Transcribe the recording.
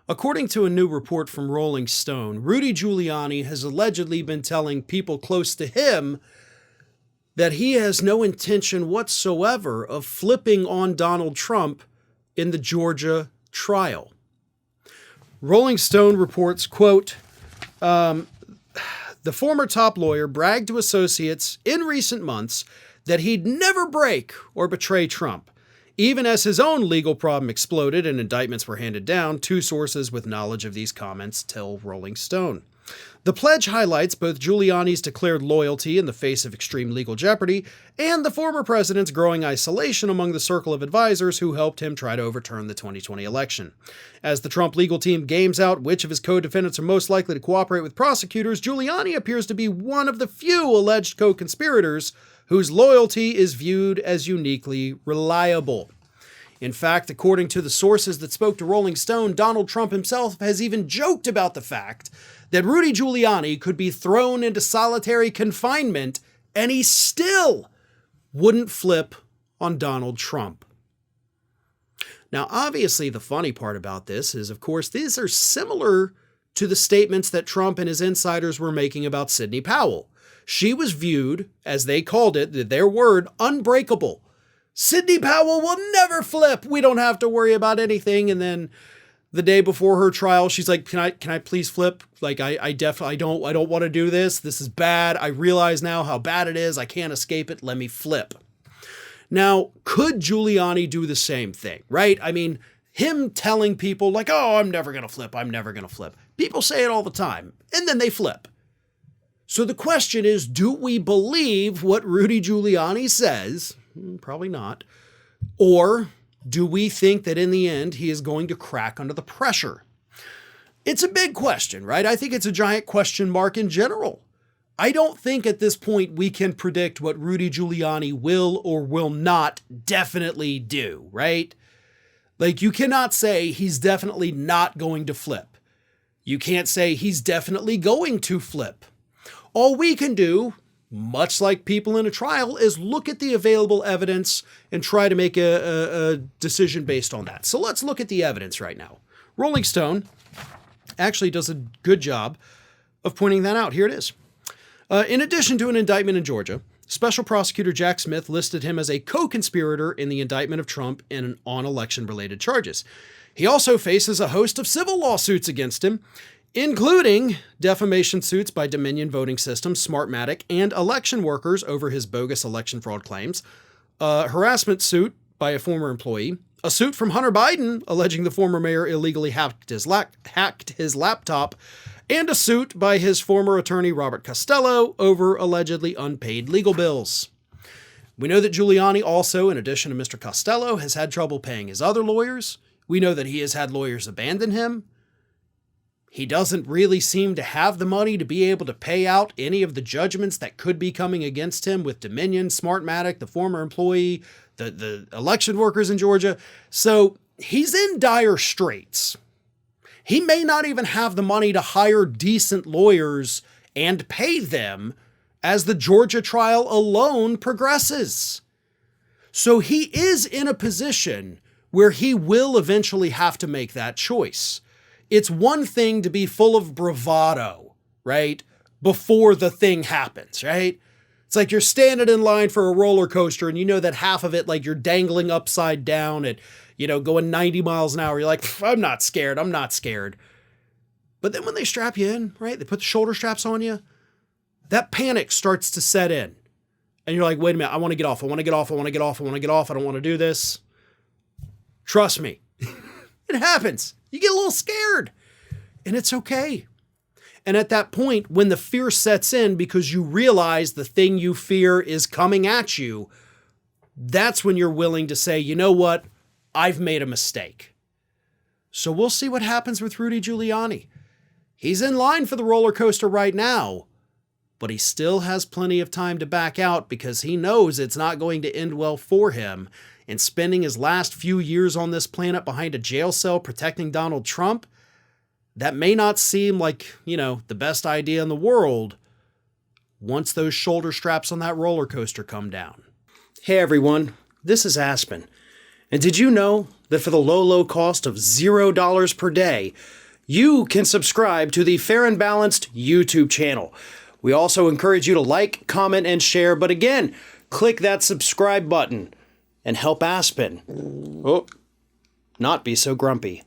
According to a new report from Rolling Stone, Rudy Giuliani has allegedly been telling people close to him that he has no intention whatsoever of flipping on Donald Trump in the Georgia trial. Rolling Stone reports, quote, the former top lawyer bragged to associates in recent months that he'd never break or betray Trump. Even as his own legal problem exploded and indictments were handed down, two sources with knowledge of these comments tell Rolling Stone. The pledge highlights both Giuliani's declared loyalty in the face of extreme legal jeopardy and the former president's growing isolation among the circle of advisors who helped him try to overturn the 2020 election. As the Trump legal team games out which of his co-defendants are most likely to cooperate with prosecutors, Giuliani appears to be one of the few alleged co-conspirators whose loyalty is viewed as uniquely reliable. In fact, according to the sources that spoke to Rolling Stone, Donald Trump himself has even joked about the fact that Rudy Giuliani could be thrown into solitary confinement and he still wouldn't flip on Donald Trump. Now, obviously, the funny part about this is, of course, these are similar to the statements that Trump and his insiders were making about Sidney Powell. She was viewed, as they called it, their word, unbreakable. Sidney Powell will never flip. We don't have to worry about anything. And then the day before her trial, she's like, can I please flip? Like, I don't want to do this. This is bad. I realize now how bad it is. I can't escape it. Let me flip. Now, could Giuliani do the same thing, right? I mean, him telling people like, oh, I'm never going to flip. I'm never going to flip. People say it all the time, and then they flip. So the question is, do we believe what Rudy Giuliani says? Probably not. Or do we think that in the end he is going to crack under the pressure? It's a big question, right? I think it's a giant question mark in general. I don't think at this point we can predict what Rudy Giuliani will or will not definitely do, right? Like, you cannot say he's definitely not going to flip. You can't say he's definitely going to flip. All we can do, much like people in a trial, is look at the available evidence and try to make a decision based on that. So let's look at the evidence right now. Rolling Stone actually does a good job of pointing that out. Here it is. In addition to an indictment in Georgia, Special Prosecutor Jack Smith listed him as a co-conspirator in the indictment of Trump on election-related charges. He also faces a host of civil lawsuits against him, including defamation suits by Dominion Voting Systems, Smartmatic, and election workers over his bogus election fraud claims, a harassment suit by a former employee, a suit from Hunter Biden alleging the former mayor illegally hacked his laptop, and a suit by his former attorney Robert Costello over allegedly unpaid legal bills. We know that Giuliani also, in addition to Mr. Costello, has had trouble paying his other lawyers. We know that he has had lawyers abandon him. He doesn't really seem to have the money to be able to pay out any of the judgments that could be coming against him with Dominion, Smartmatic, the former employee, the election workers in Georgia. So he's in dire straits. He may not even have the money to hire decent lawyers and pay them as the Georgia trial alone progresses. So he is in a position where he will eventually have to make that choice. It's one thing to be full of bravado, right? Before the thing happens, right? It's like you're standing in line for a roller coaster and you know that half of it, like you're dangling upside down and, going 90 miles an hour. You're like, I'm not scared. I'm not scared. But then when they strap you in, right? They put the shoulder straps on you. That panic starts to set in. And you're like, wait a minute. I want to get off. I want to get off. I want to get off. I want to get off. I don't want to do this. Trust me. It happens. You get a little scared, and it's okay. And at that point, when the fear sets in because you realize the thing you fear is coming at you, that's when you're willing to say, you know what? I've made a mistake. So we'll see what happens with Rudy Giuliani. He's in line for the roller coaster right now, but he still has plenty of time to back out because he knows it's not going to end well for him. And spending his last few years on this planet behind a jail cell protecting Donald Trump, that may not seem like, the best idea in the world once those shoulder straps on that roller coaster come down. Hey everyone, this is Aspen. And did you know that for the low, low cost of $0 per day, you can subscribe to the Fair and Balanced YouTube channel? We also encourage you to like, comment, and share. But again, click that subscribe button and help Aspen not be so grumpy.